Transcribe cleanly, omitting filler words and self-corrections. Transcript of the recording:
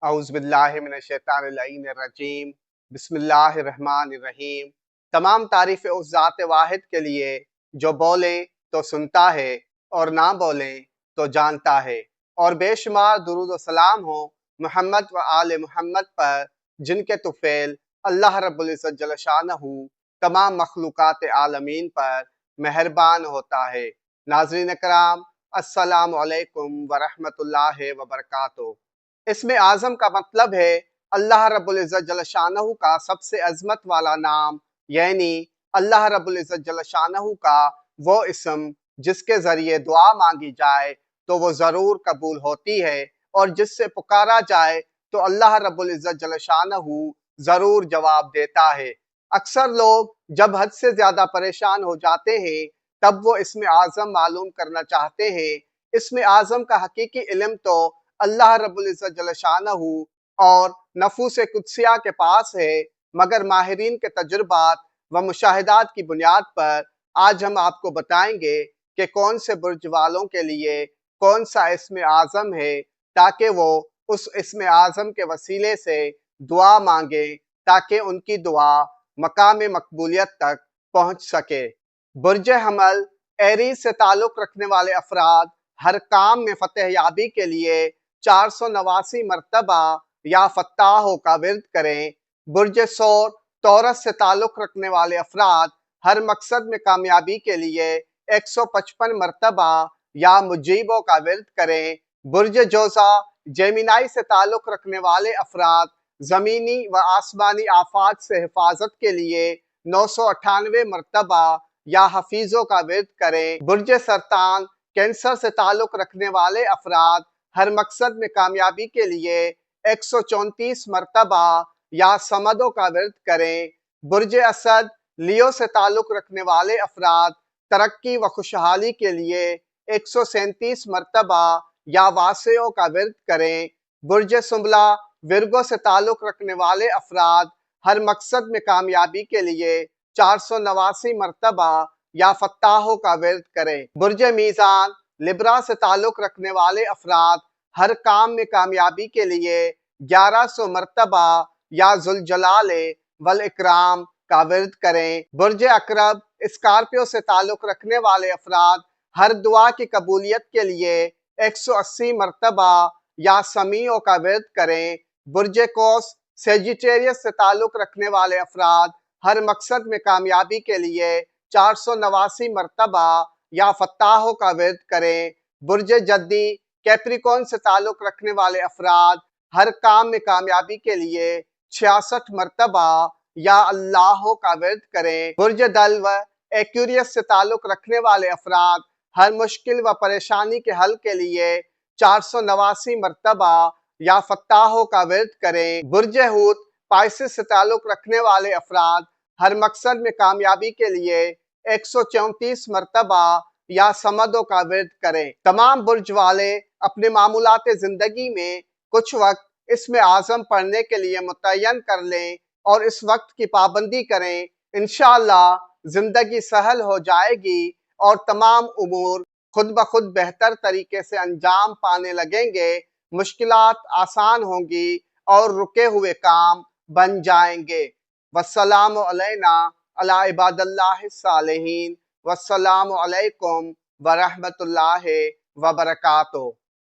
औज़ुबिल्लाहिमिनश्शैतानिर्रजीम बिस्मिल्लाहिर्रहमानिर्रहीम। तमाम तारीफ़ उस ज़ात वाहिद के लिए जो बोले तो सुनता है और ना बोले तो जानता है। और बेशुमार दुरूद व सलाम हो मोहम्मद व आले मोहम्मद पर, जिनके तुफ़ैल अल्लाह रब्बुल इज़्ज़त जल्ल शानहू तमाम मखलूक़ात आलमीन पर मेहरबान होता है। नाज़रीन कराम, अस्सलामु अलैकुम व रहमतुल्लाहि व बरकातुहू। इसमें आज़म का मतलब है अल्लाह रब्बुल इज़्ज़त जल्ल शानहू का सबसे अज़मत वाला नाम, यानी अल्लाह रब्बुल इज़्ज़त जल्ल शानहू का वो इस्म जिसके ज़रिए दुआ मांगी जाए तो वो ज़रूर कबूल होती है, और जिससे पुकारा जाए तो अल्लाह रब्बुल इज़्ज़त जल्ल शानहू ज़रूर जवाब देता है। अक्सर लोग जब हद से ज़्यादा परेशान हो जाते हैं तब वो इसमें आज़म मालूम करना चाहते हैं। इसमें आज़म का हकीकी इल्म तो अल्लाह रब्बुल इज़्ज़त जल्ल शानहू और नफूस कुदसिया के पास है, मगर माहिरीन के तजुर्बात व मुशाहिदात की बुनियाद पर आज हम आपको बताएंगे कि कौन से बुर्ज वालों के लिए कौन सा इस्म आज़म है, ताकि वो उस इस्म आज़म के वसीले से दुआ मांगे ताकि उनकी दुआ मकाम मकबूलियत तक पहुँच सके। बुर्ज हमल एरीज से ताल्लुक़ रखने वाले अफराद हर काम में फतह याबी के लिए 489 मरतबा या फत्ताहो का विर्द करें। बुर्ज सौर तौरस से ताल्लुक़ रखने वाले अफराद हर मकसद में कामयाबी के लिए 155 मरतबा या मुजीबों का विर्द करें। बुर्ज जोज़ा जेमिनाई से ताल्लुक़ रखने वाले अफराद ज़मीनी व आसमानी आफात से हिफाजत के लिए 998 मरतबा या हफीज़ों का विर्द करें। बुर्ज सरतान कैंसर से ताल्लुक़ रखने वाले अफराद हर मकसद में कामयाबी के लिए 134 मरतबा या समदों का विर्द करें। बुर्ज असद लियो से ताल्लुक़ रखने वाले अफराद तरक्की व खुशहाली के लिए 137 मरतबा या वासियों का विर्द करें। बुर्ज सुंबला विर्गो से ताल्लुक़ रखने वाले अफराद हर मकसद में कामयाबी के लिए 489 मरतबा या फत्ताहों का विर्द करें। बुर्ज मीज़ान लिब्रा से ताल्लुक़ रखने वाले अफराद हर काम में कामयाबी के लिए 1100 मरतबा या जुल जलाले वल इकराम का विर्द करें। बुर्ज अकरब स्कॉर्पियो से ताल्लुक़ रखने वाले अफराद हर दुआ की कबूलियत के लिए 180 मरतबा या समीओं का विर्द करें। बुर्ज कौस सेजिटेरियस से ताल्लुक़ रखने वाले अफराद हर मकसद में कामयाबी के लिए 489 मरतबा या फत्ताहों का विर्द करें। बुर्ज जद्दी कैप्रिकॉर्न से ताल्लुक़ रखने वाले अफराद हर काम में कामयाबी के लिए 66 मरतबा या अल्लाहो का विर्द करें। बुर्ज दल्व एक्यूरियस से ताल्लुक़ रखने वाले अफराद हर मुश्किल व परेशानी के हल के लिए 489 मरतबा या फत्ताहों का विर्द करें। बुर्ज हूत पाइसिस से ताल्लुक़ रखने वाले अफराद हर मकसद में कामयाबी के लिए 134 मरतबा या समदों का विर्द करें। तमाम बुर्ज वाले अपने मामूलात ज़िंदगी में कुछ वक्त इसमें आज़म पढ़ने के लिए मुतय्यन कर लें और इस वक्त की पाबंदी करें। इंशाअल्लाह ज़िंदगी सहल हो जाएगी और तमाम उमूर खुद ब खुद बेहतर तरीके से अंजाम पाने लगेंगे। मुश्किलात आसान होंगी और रुके हुए काम बन जाएंगे। वस्सलामु अलैना अला इबादिल्लाहिस सालिहीन। वस्सलामु अलैकुम व रहमतुल्लाहि व बरकातुहू।